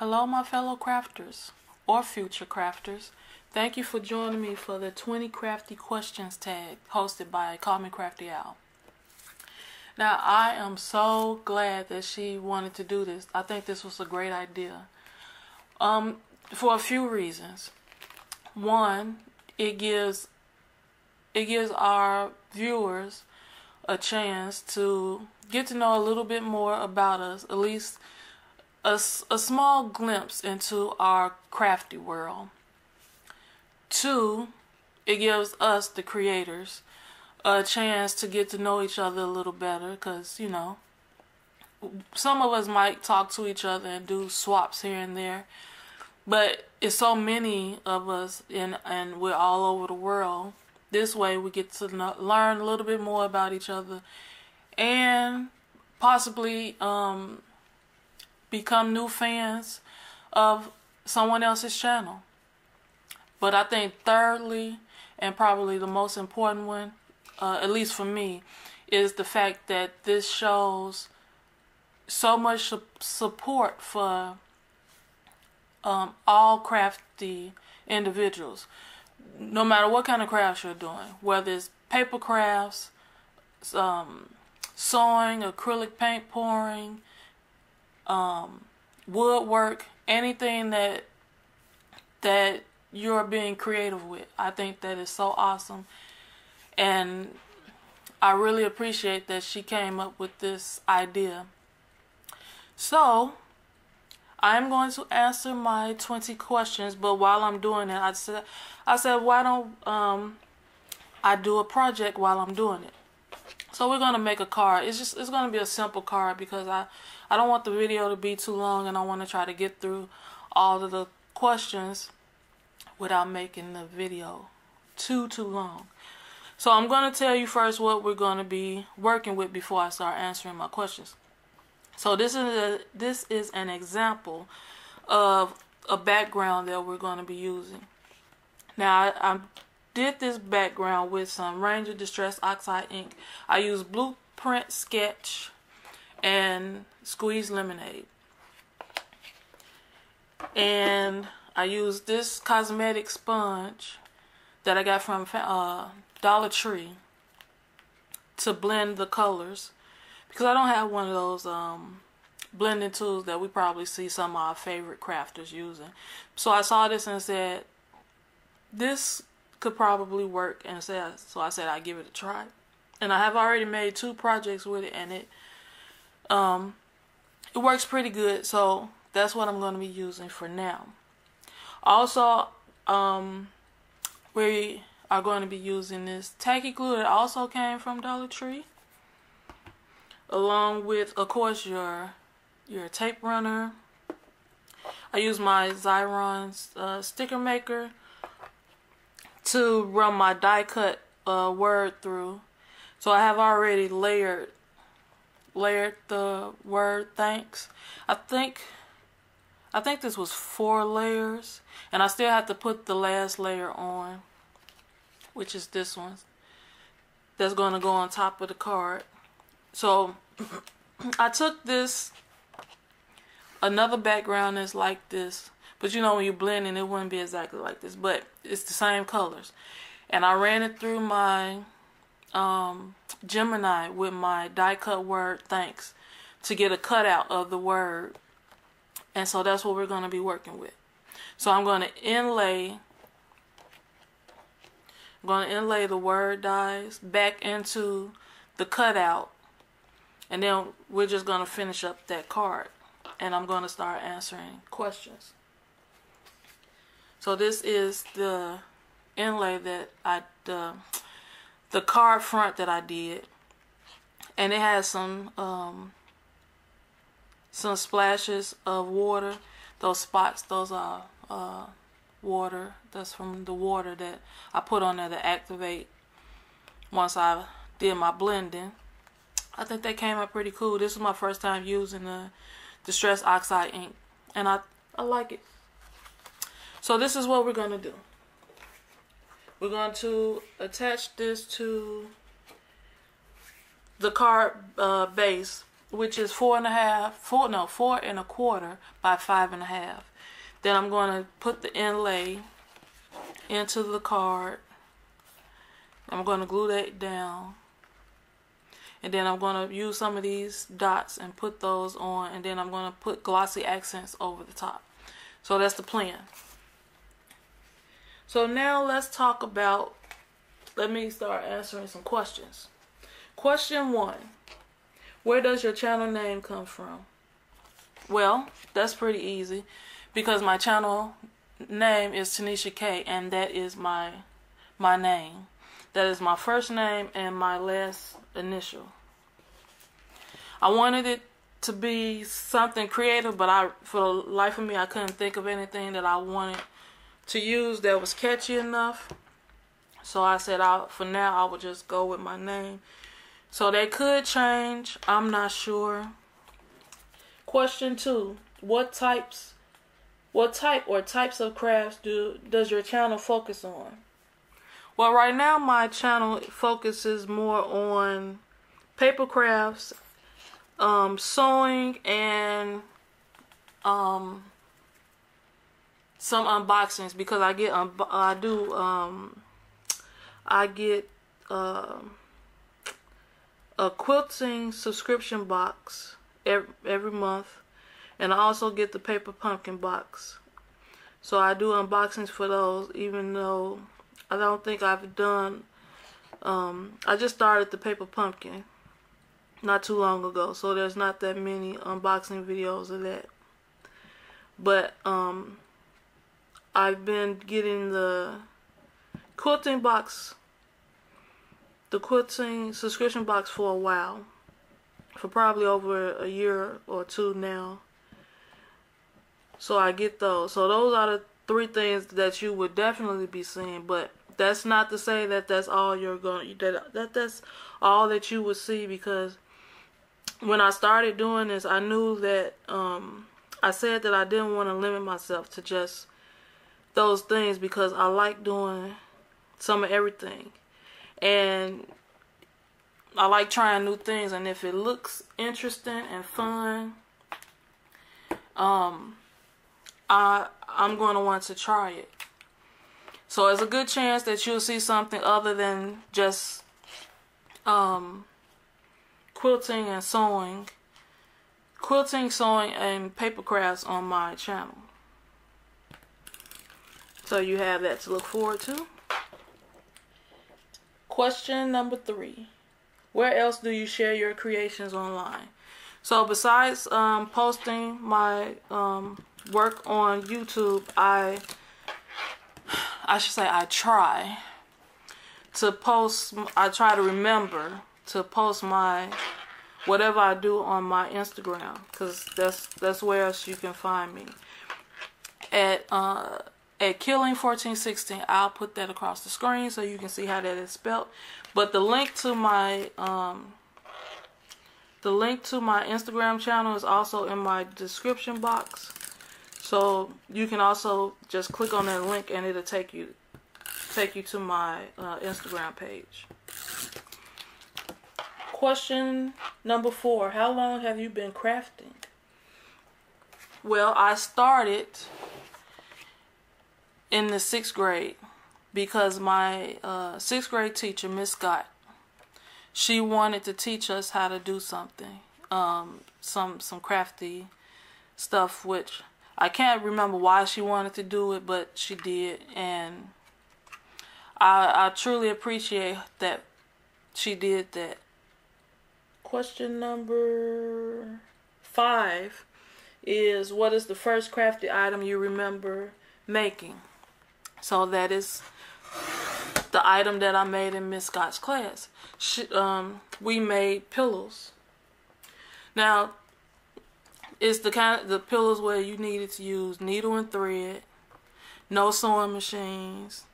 Hello, my fellow crafters or future crafters. Thank you for joining me for the 20 Crafty Questions Tag hosted by Call Me Crafty Al. Now, I am so glad that she wanted to do this. I think this was a great idea. For a few reasons. One, it gives our viewers a chance to get to know a little bit more about us, at least a small glimpse into our crafty world. Two, it gives us, the creators, a chance to get to know each other a little better, because, you know, some of us might talk to each other and do swaps here and there, but it's so many of us and we're all over the world. This way we get to learn a little bit more about each other and possibly become new fans of someone else's channel. But I think thirdly, and probably the most important one, at least for me, is the fact that this shows so much support for all crafty individuals, no matter what kind of crafts you're doing, whether it's paper crafts, sewing, acrylic paint pouring, woodwork, anything that you're being creative with. I think that is so awesome, and I really appreciate that she came up with this idea. So I'm going to answer my 20 questions, but while I'm doing it, I said why don't I do a project while I'm doing it? So we're gonna make a card. It's gonna be a simple card because I don't want the video to be too long, and I want to try to get through all of the questions without making the video too long. So I'm gonna tell you first what we're gonna be working with before I start answering my questions. So this is an example of a background that we're going to be using. Now, I did this background with some Ranger Distress Oxide ink. I used Blueprint Sketch and Squeeze Lemonade. And I used this cosmetic sponge that I got from Dollar Tree to blend the colors, because I don't have one of those blending tools that we probably see some of our favorite crafters using. So I saw this and said, this could probably work, and so I said I'd give it a try. And I have already made 2 projects with it, and it works pretty good. So that's what I'm going to be using for now. Also, we are going to be using this tacky glue that also came from Dollar Tree, along with, of course, your tape runner. I use my Xyron sticker maker to run my die cut word through. So I have already layered the word thanks. I think this was 4 layers, and I still have to put the last layer on, which is this one. That's going to go on top of the card. So I took this, another background that's like this, but you know, when you're blending, it wouldn't be exactly like this, but it's the same colors. And I ran it through my Gemini with my die cut word thanks to get a cutout of the word. And so that's what we're going to be working with. So I'm going to inlay the word dies back into the cutout. And then we're just going to finish up that card. And I'm going to start answering questions. So this is the inlay that the card front that I did. And it has some splashes of water. Those spots, those are water. That's from the water that I put on there to activate once I did my blending. I think that came out pretty cool. This is my first time using the Distress Oxide ink, and I like it. So this is what we're going to do. We're going to attach this to the card base which is 4.25 by 5.5. Then I'm going to put the inlay into the card. I'm going to glue that down. And then I'm going to use some of these dots and put those on. And then I'm going to put glossy accents over the top. So that's the plan. So now let's talk about, let me start answering some questions. Question 1. Where does your channel name come from? Well, that's pretty easy because my channel name is Tanisha K, and that is my name. That is my first name and my last initial. I wanted it to be something creative, but for the life of me, I couldn't think of anything that I wanted to use that was catchy enough. So I said, for now, I would just go with my name. So they could change. I'm not sure. Question 2. What type or types of crafts does your channel focus on? Well, right now my channel focuses more on paper crafts, sewing, and some unboxings, because I get a quilting subscription box every month, and I also get the paper pumpkin box. So I do unboxings for those, even though I don't think I've done, I just started the paper pumpkin not too long ago, so there's not that many unboxing videos of that. But I've been getting the quilting box, the quilting subscription box, for a while, for probably over a year or two now. So I get those. So those are the 3 things that you would definitely be seeing, but that's not to say that that's all you're going, that's all that you would see, because when I started doing this, I knew that I said that I didn't want to limit myself to just those things, because I like doing some of everything, and I like trying new things, and if it looks interesting and fun, I'm going to want to try it. So there's a good chance that you'll see something other than just quilting, sewing, and paper crafts on my channel. So you have that to look forward to. Question number 3. Where else do you share your creations online? So besides posting my work on YouTube, I try to post, I try to remember to post my whatever I do on my Instagram, because that's where else you can find me. At Killing1416, I'll put that across the screen so you can see how that is spelled. But the link to my Instagram channel is also in my description box. So you can also just click on that link and it'll take you to my Instagram page. Question number 4. How long have you been crafting? Well, I started in the 6th grade because my 6th grade teacher, Miss Scott, she wanted to teach us how to do something, some crafty stuff, which I can't remember why she wanted to do it, but she did, and I truly appreciate that she did that. Question number 5 is, what is the first crafty item you remember making? So that is the item that I made in Miss Scott's class. We made pillows. Now, it's the kind of the pillows where you needed to use needle and thread, no sewing machines.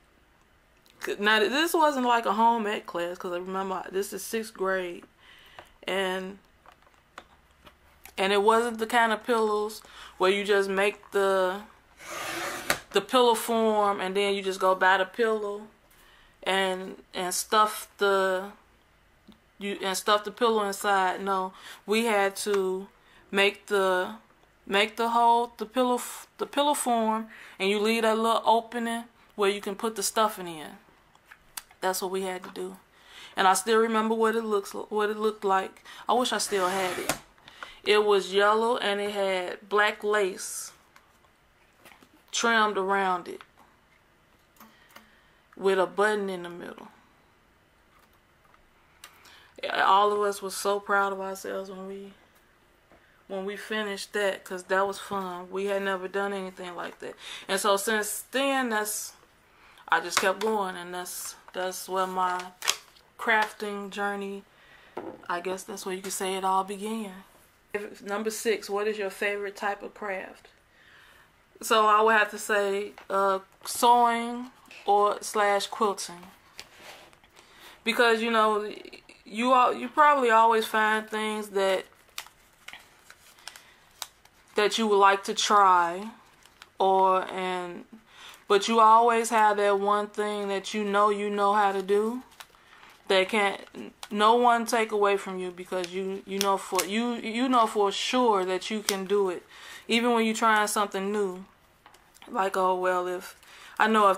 Now, this wasn't like a home ec class, because I remember this is 6th grade, and it wasn't the kind of pillows where you just make the pillow form and then you just go buy the pillow and stuff the and stuff the pillow inside. No, we had to make the hole, the pillow form, and you leave that little opening where you can put the stuffing in. That's what we had to do. And I still remember what it looked like. I wish I still had it. It was yellow and it had black lace trimmed around it with a button in the middle. All of us were so proud of ourselves when we finished that, because that was fun. We had never done anything like that. And so since then, I just kept going, and that's where my crafting journey, I guess that's where you could say it all began. Number 6, what is your favorite type of craft? So I would have to say sewing or / quilting, because you know you probably always find things that you would like to try, but you always have that one thing that you know how to do that no one take away from you, because you know for sure that you can do it, even when you're trying something new. Like, oh well, if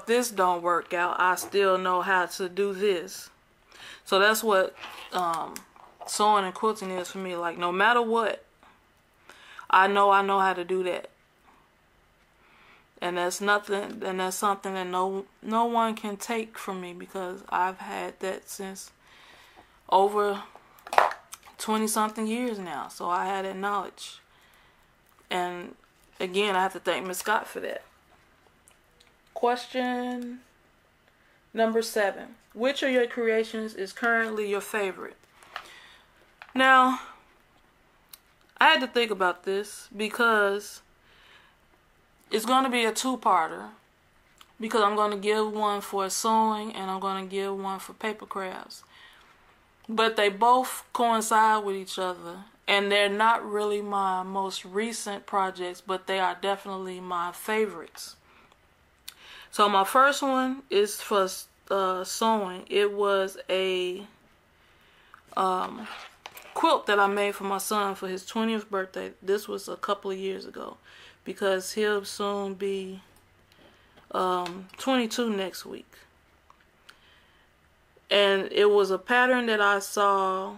this don't work out, I still know how to do this. So that's what sewing and quilting is for me. Like, no matter what, I know how to do that. And that's something that no one can take from me, because I've had that since over 20-something years now. So I had that knowledge. And again, I have to thank Miss Scott for that. Question number 7. Which of your creations is currently your favorite? Now, I had to think about this, because it's going to be a two-parter, because I'm going to give one for sewing and I'm going to give one for paper crafts. But they both coincide with each other, and they're not really my most recent projects, but they are definitely my favorites. So my first one is for sewing. It was a quilt that I made for my son for his 20th birthday. This was a couple of years ago, because he'll soon be 22 next week. And it was a pattern that I saw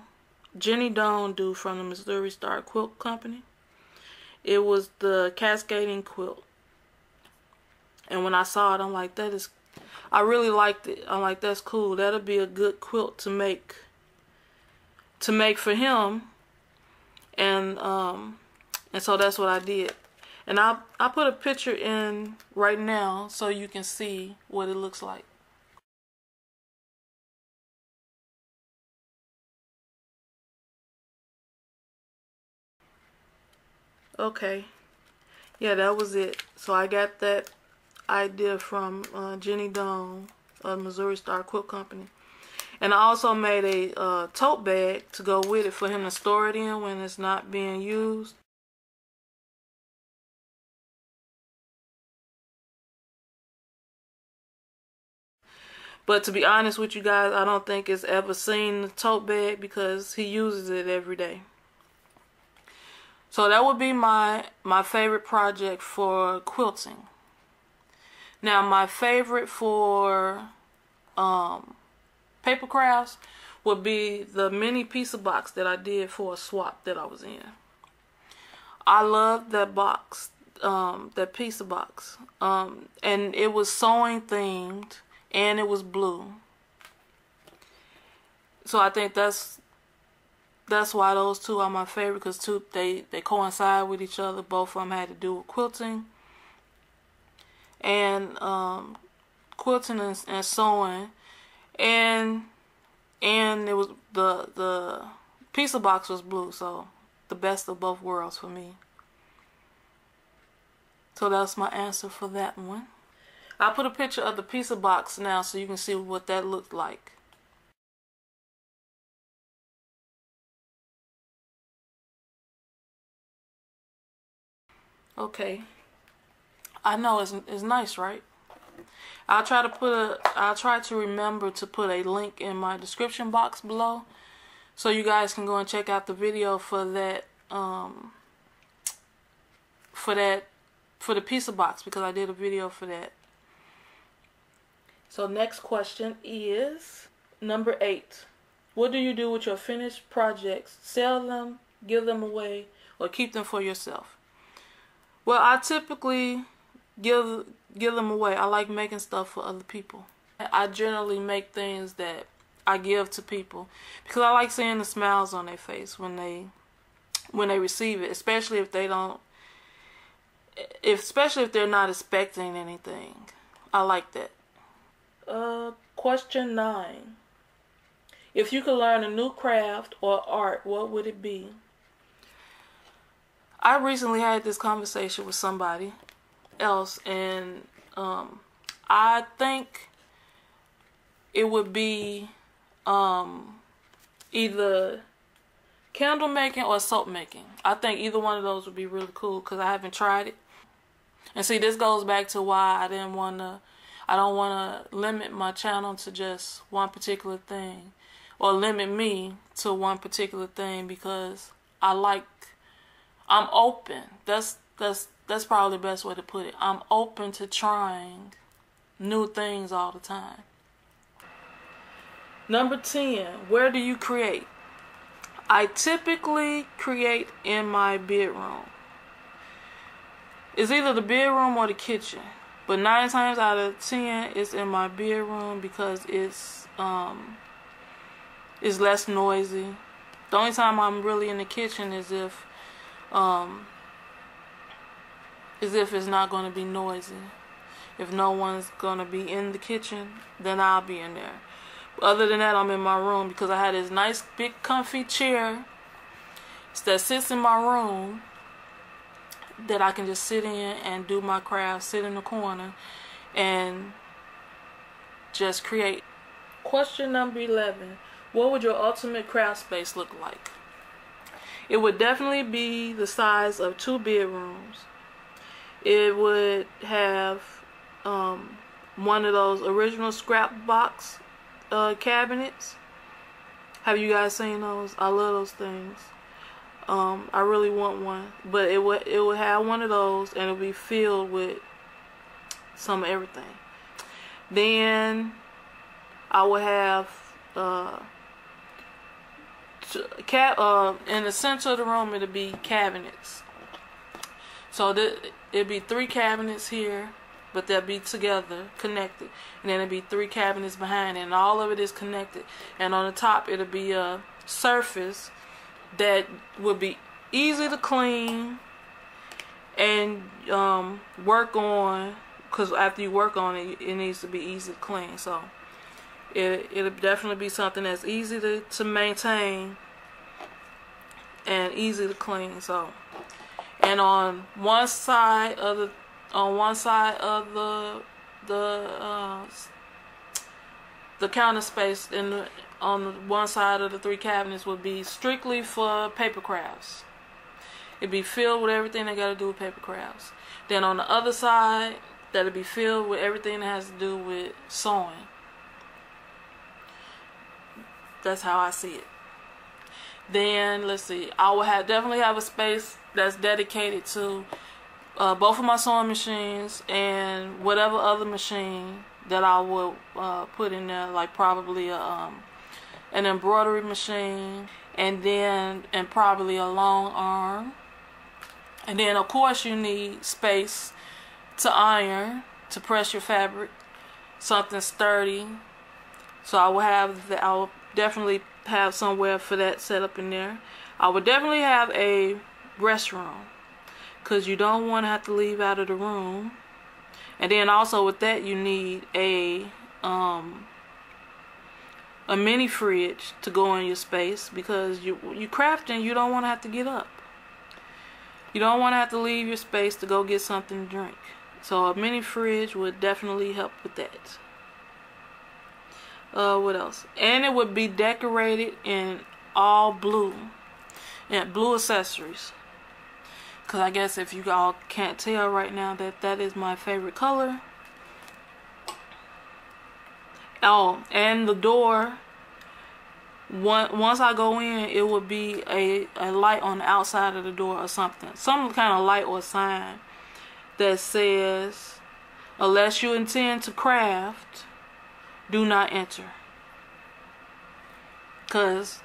Jenny Doan do from the Missouri Star Quilt Company. It was the cascading quilt. And when I saw it, I'm like, I really liked it. I'm like, that's cool. That'll be a good quilt to make for him. And so that's what I did. And I put a picture in right now so you can see what it looks like. Okay. Yeah, that was it. So I got that idea from Jenny Doan of Missouri Star Quilt Company. And I also made a tote bag to go with it for him to store it in when it's not being used. But to be honest with you guys, I don't think it's ever seen the tote bag, because he uses it every day. So that would be my favorite project for quilting. Now, my favorite for paper crafts would be the mini pizza box that I did for a swap that I was in. I love that box, that pizza box. And it was sewing themed, and it was blue. So I think that's why those two are my favorite, because they coincide with each other. Both of them had to do with quilting. And quilting and sewing. And it was the pizza box was blue, so the best of both worlds for me. So that's my answer for that one. I'll put a picture of the pizza box now so you can see what that looked like. Okay. I know it's nice, right? I'll try to remember to put a link in my description box below, So you guys can go and check out the video for that, for the pizza box, because I did a video for that. So next question is number 8. What do you do with your finished projects? Sell them, give them away, or keep them for yourself? Well, I typically give them away. I like making stuff for other people. I generally make things that I give to people because I like seeing the smiles on their face when they receive it, especially if they're not expecting anything. I like that. Question 9. If you could learn a new craft or art, what would it be? I recently had this conversation with somebody else, and I think it would be either candle making or soap making. I think either one of those would be really cool because I haven't tried it. And see, this goes back to why I don't want to limit my channel to just one particular thing, or limit me to one particular thing, because I'm open. That's probably the best way to put it. I'm open to trying new things all the time. Number 10, where do you create? I typically create in my bedroom. It's either the bedroom or the kitchen, but 9 times out of 10 it's in my bedroom because it's less noisy. The only time I'm really in the kitchen is if it's not going to be noisy. If no one's going to be in the kitchen, then I'll be in there. Other than that, I'm in my room because I had this nice big comfy chair that sits in my room that I can just sit in and do my craft, sit in the corner and just create. Question number 11. What would your ultimate craft space look like? It would definitely be the size of 2 bedrooms. It would have one of those original scrap box cabinets. Have you guys seen those? I love those things. I really want one, but it would have one of those, and it would be filled with some of everything. Then I would have in the center of the room, it'd be cabinets. So it'd be 3 cabinets here, but they'll be together, connected. And then it'll be 3 cabinets behind it, and all of it is connected. And on the top, it'll be a surface that would be easy to clean and work on, because after you work on it, it needs to be easy to clean. So it'll definitely be something that's easy to maintain and easy to clean. So, and on one side of the counter space on one side of the 3 cabinets would be strictly for paper crafts. It'd be filled with everything that got to do with paper crafts. Then on the other side, that'll be filled with everything that has to do with sewing. That's how I see it. Then let's see, I will definitely have a space that's dedicated to both of my sewing machines and whatever other machine that I will put in there, like probably an embroidery machine, and probably a long arm. And then of course you need space to iron, to press your fabric, something sturdy. So I will definitely have somewhere for that set up in there. I would definitely have a restroom, because you don't want to have to leave out of the room. And then also with that, you need a mini fridge to go in your space, because you crafting, you don't want to have to get up. You don't want to have to leave your space to go get something to drink. So a mini fridge would definitely help with that. What else? And it would be decorated in all blue, and blue accessories. Because I guess if you all can't tell right now, that is my favorite color. Oh, and the door Once I go in, it would be a light on the outside of the door or something. Some kind of light or sign that says, unless you intend to craft, do not enter. Because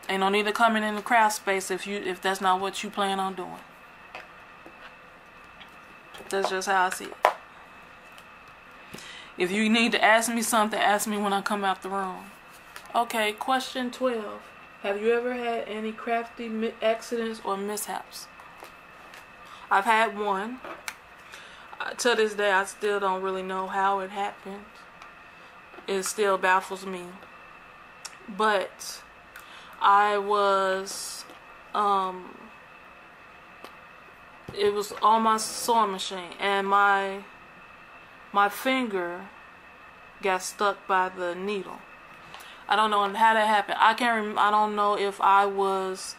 ain't no need to come in the craft space if that's not what you plan on doing. That's just how I see it. If you need to ask me something, ask me when I come out the room. Okay, question 12. Have you ever had any crafty accidents or mishaps? I've had one. To this day, I still don't really know how it happened. It still baffles me. But I was, it was on my sewing machine, and my finger got stuck by the needle. I don't know how that happened. I don't know if I was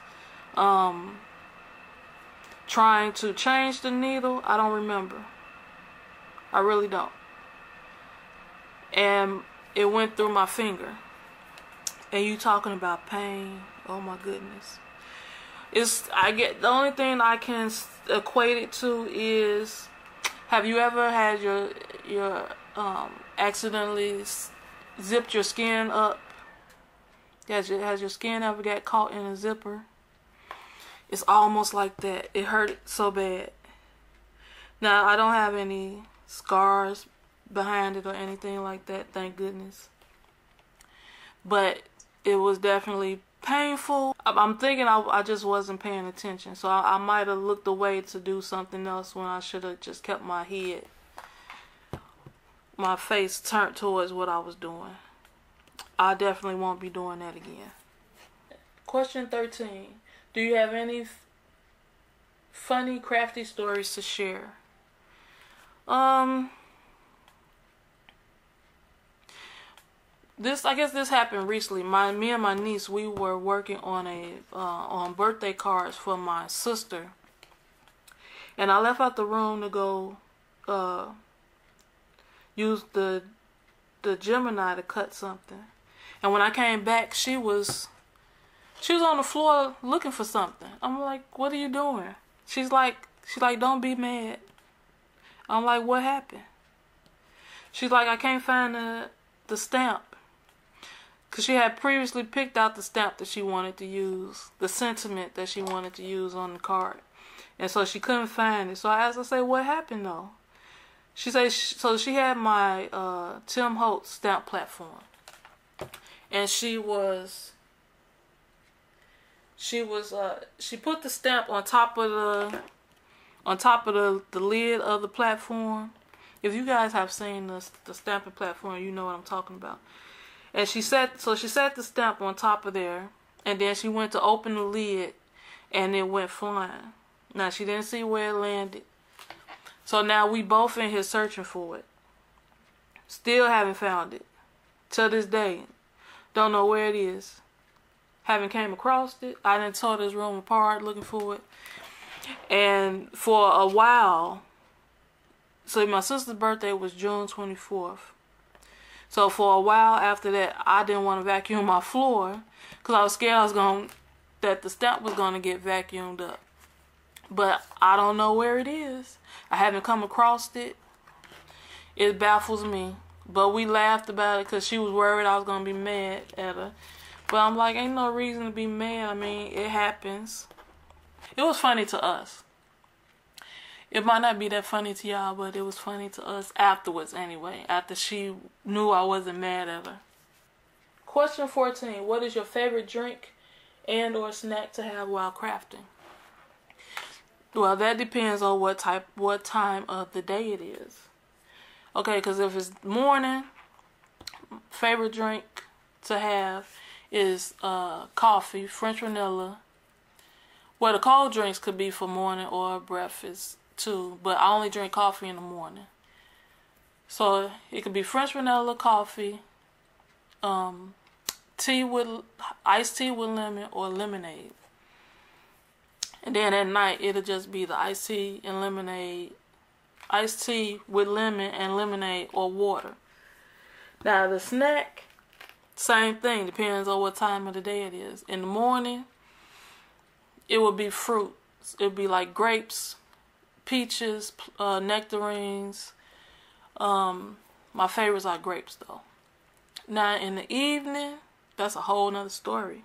trying to change the needle. I don't remember. I really don't. And it went through my finger. And you talking about pain? Oh my goodness. The only thing I can equate it to is, have you ever had your accidentally zipped your skin up? Has your skin ever got caught in a zipper? It's almost like that. It hurt so bad. Now, I don't have any scars behind it or anything like that, thank goodness. But it was definitely painful. I'm thinking I just wasn't paying attention. So I might have looked away to do something else when I should have just kept my face turned towards what I was doing. I definitely won't be doing that again. Question 13. Do you have any funny crafty stories to share? I guess this happened recently. Me and my niece, we were working on on birthday cards for my sister, and I left out the room to go use the Gemini to cut something. And when I came back, she was on the floor looking for something. I'm like, what are you doing? She's like, don't be mad. I'm like, what happened? She's like, I can't find the stamp. Because she had previously picked out the stamp that she wanted to use, the sentiment that she wanted to use on the card. And so she couldn't find it. So I asked her, say, what happened though? She said, so she had my Tim Holtz stamp platform. And she put the stamp on top of the lid of the platform. If you guys have seen the stamping platform, you know what I'm talking about. And she set the stamp on top of there, and then she went to open the lid, and it went flying. Now she didn't see where it landed. So now we both in here searching for it. Still haven't found it. Till this day. Don't know where it is. Haven't came across it. I done tore this room apart looking for it. And for a while, so my sister's birthday was June 24th. So for a while after that, I didn't want to vacuum my floor because I was scared that the stamp was going to get vacuumed up. But I don't know where it is. I haven't come across it. It baffles me. But we laughed about it because she was worried I was going to be mad at her. But I'm like, ain't no reason to be mad. I mean, it happens. It was funny to us. It might not be that funny to y'all, but it was funny to us afterwards anyway. After she knew I wasn't mad at her. Question 14. What is your favorite drink and or snack to have while crafting? Well, that depends on what time of the day it is. Okay, because if it's morning, favorite drink to have is coffee, French vanilla. Well, the cold drinks could be for morning or breakfast too, but I only drink coffee in the morning. So it could be French vanilla coffee, iced tea with lemon or lemonade. And then at night it'll just be the iced tea and lemonade, iced tea with lemon and lemonade or water. Now the snack same thing, depends on what time of the day it is. In the morning, it would be fruit. It would be like grapes, peaches, nectarines. My favorites are grapes though. Now in the evening, that's a whole nother story,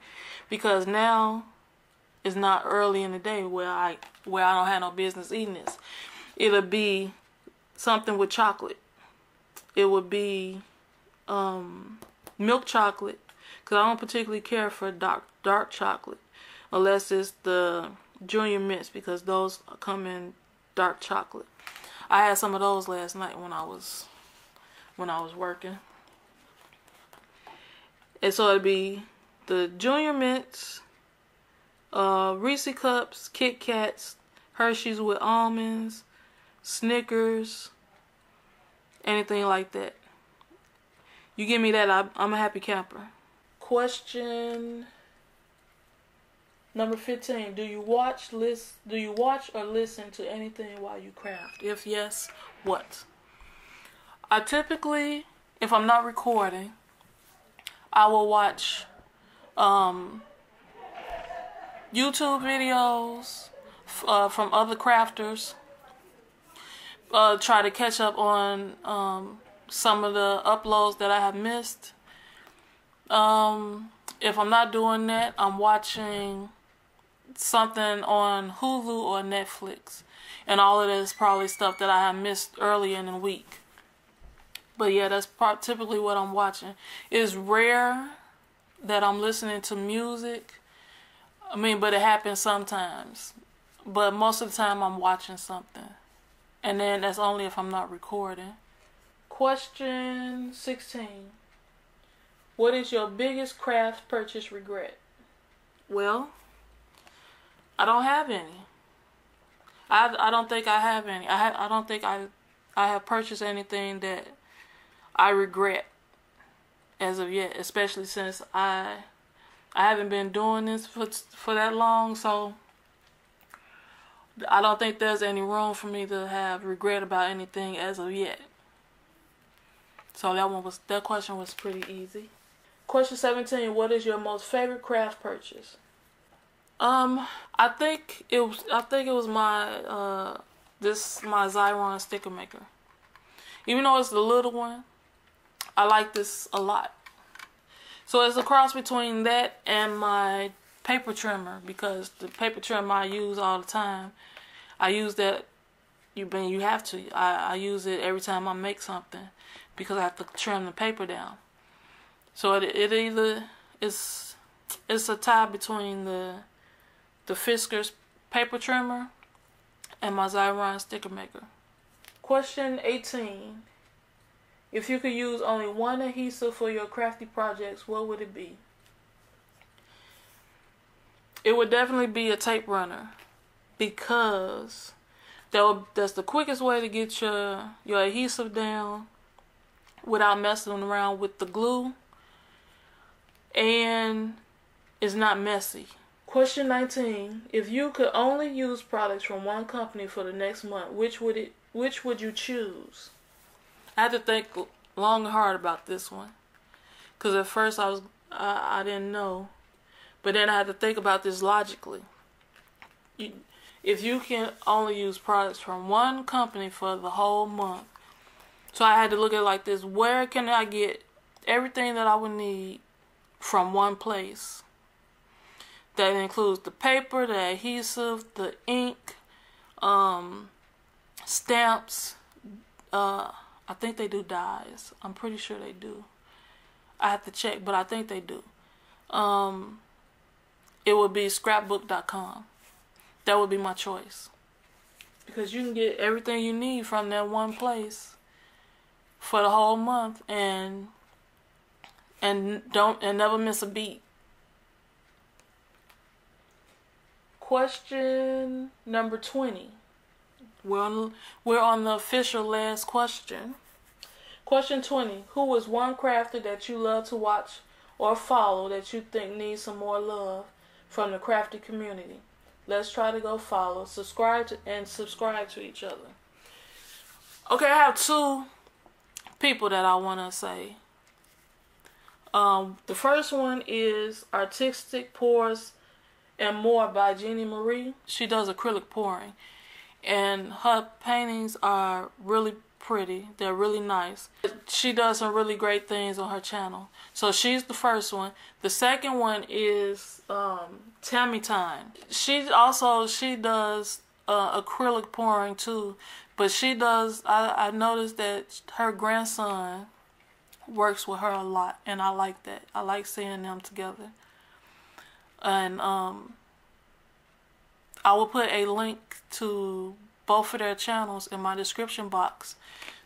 because now it's not early in the day where I don't have no business eating this. It'll be something with chocolate. It would be milk chocolate, because I don't particularly care for dark chocolate unless it's the Junior Mints, because those come in dark chocolate. I had some of those last night when I was working. And so it'd be the Junior Mints, Reese Cups, Kit Kats, Hershey's with almonds, Snickers, anything like that. You give me that, I'm a happy camper. Question number 15. Do you watch or listen to anything while you craft? If yes, what? I typically, if I'm not recording, I will watch YouTube videos from other crafters. Try to catch up on some of the uploads that I have missed. If I'm not doing that, I'm watching something on Hulu or Netflix. And all of this is probably stuff that I have missed early in the week. But yeah, that's typically what I'm watching. It's rare that I'm listening to music. But it happens sometimes. But most of the time I'm watching something. And then that's only if I'm not recording. Question 16. What is your biggest craft purchase regret? Well, I don't have any. I don't think I have any. I don't think I have purchased anything that I regret as of yet, especially since I haven't been doing this for that long, so I don't think there's any room for me to have regret about anything as of yet. So that question was pretty easy. Question 17. What is your most favorite craft purchase? I think it was my Xyron sticker maker. Even though it's the little one, I like this a lot. So it's a cross between that and my paper trimmer, because the paper trimmer I use all the time. I use that. You have to. I use it every time I make something, because I have to trim the paper down. So it either it's a tie between the Fisker's paper trimmer and my Xyron sticker maker. Question 18. If you could use only one adhesive for your crafty projects, what would it be? It would definitely be a tape runner, because that's the quickest way to get your adhesive down without messing around with the glue, and it's not messy. Question 19. If you could only use products from one company for the next month, which would you choose? I had to think long and hard about this one, because at first I didn't know, but then I had to think about this logically. If you can only use products from one company for the whole month, so I had to look at it like this: where can I get everything that I would need from one place? That includes the paper, the adhesive, the ink, stamps. I think they do dyes. I'm pretty sure they do. I have to check, but I think they do. It would be scrapbook.com. That would be my choice, because you can get everything you need from that one place for the whole month, and never miss a beat. Question number 20. We're on the official last question. Question 20. Who is one crafter that you love to watch or follow that you think needs some more love from the crafty community? Let's try to go follow, subscribe to each other. Okay, I have two people that I want to say. The first one is Artistic Pours and More by Jeannie Marie. She does acrylic pouring, and her paintings are really pretty. They're really nice. She does some really great things on her channel. So she's the first one. The second one is Tammy Time. She does acrylic pouring too, but she does. I noticed that her grandson works with her a lot, and I like that. I like seeing them together. And I will put a link to both of their channels in my description box,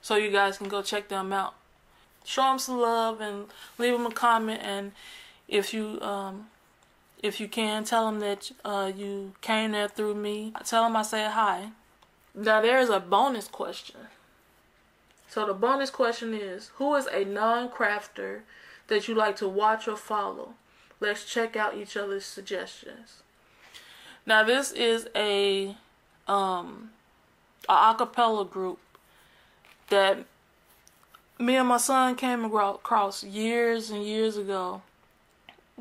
so you guys can go check them out. Show them some love and leave them a comment, and if you can, tell them that you came there through me. Tell them I said hi. Now there's a bonus question. So the bonus question is, who is a non-crafter that you like to watch or follow? Let's check out each other's suggestions. Now this is a acapella group that me and my son came across years and years ago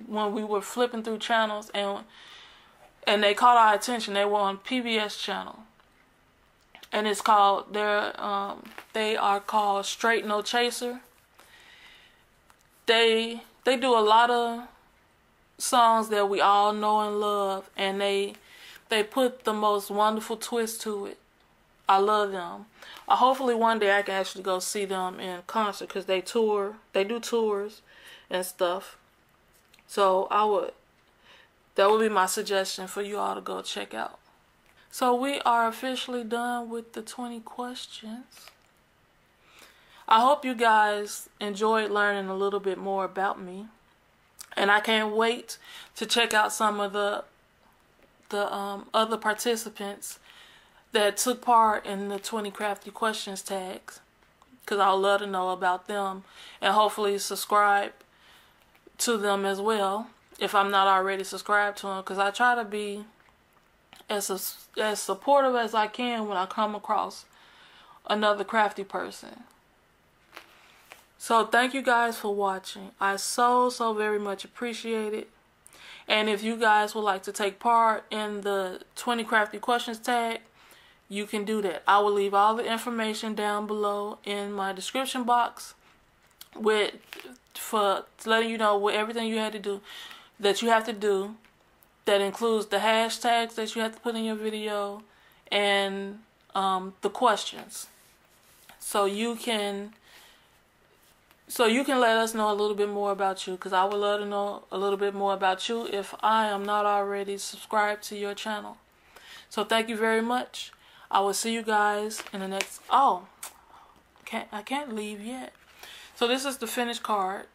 when we were flipping through channels, and they caught our attention. They were on PBS channel, and it's called they are called Straight No Chaser. They do a lot of songs that we all know and love, and they put the most wonderful twist to it. I love them. Hopefully one day I can actually go see them in concert, because they do tours and stuff. So that would be my suggestion for you all to go check out. So we are officially done with the 20 questions. I hope you guys enjoyed learning a little bit more about me, and I can't wait to check out some of the other participants that took part in the 20 Crafty Questions tags, because I'd love to know about them, and hopefully subscribe to them as well if I'm not already subscribed to them, because I try to be as supportive as I can when I come across another crafty person. So thank you guys for watching. I so very much appreciate it. And if you guys would like to take part in the 20 Crafty Questions tag, you can do that. I will leave all the information down below in my description box for letting you know everything you have to do. That includes the hashtags that you have to put in your video, and the questions. So you can let us know a little bit more about you, because I would love to know a little bit more about you if I am not already subscribed to your channel. So thank you very much. I will see you guys in the next... I can't leave yet. So this is the finished card.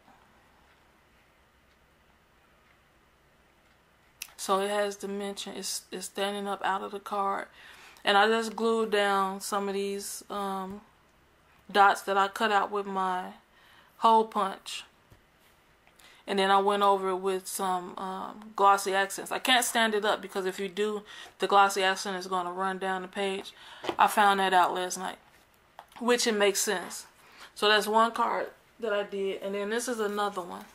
So it has dimension. It's standing up out of the card. And I just glued down some of these dots that I cut out with my hole punch. And then I went over it with some glossy accents. I can't stand it up, because if you do, the glossy accent is going to run down the page. I found that out last night, which it makes sense. So that's one card that I did. And then this is another one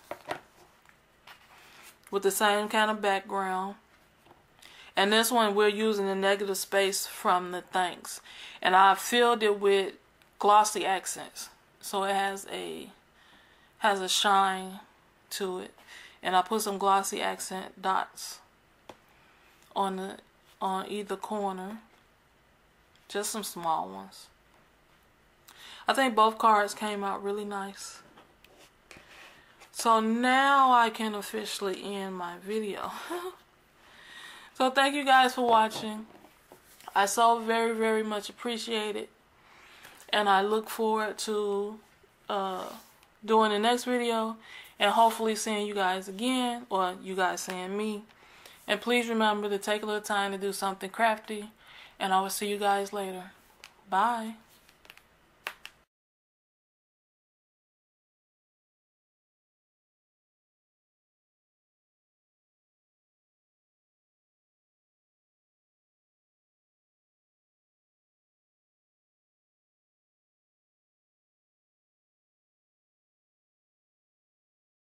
with the same kind of background. And this one we're using the negative space from the thanks. And I filled it with glossy accents. So it has a shine to it, and I put some glossy accent dots on either corner, just some small ones. I think both cards came out really nice. So now I can officially end my video. So thank you guys for watching. I so very much appreciate it, and I look forward to doing the next video, and hopefully seeing you guys again, or you guys seeing me. And please remember to take a little time to do something crafty, and I will see you guys later. Bye.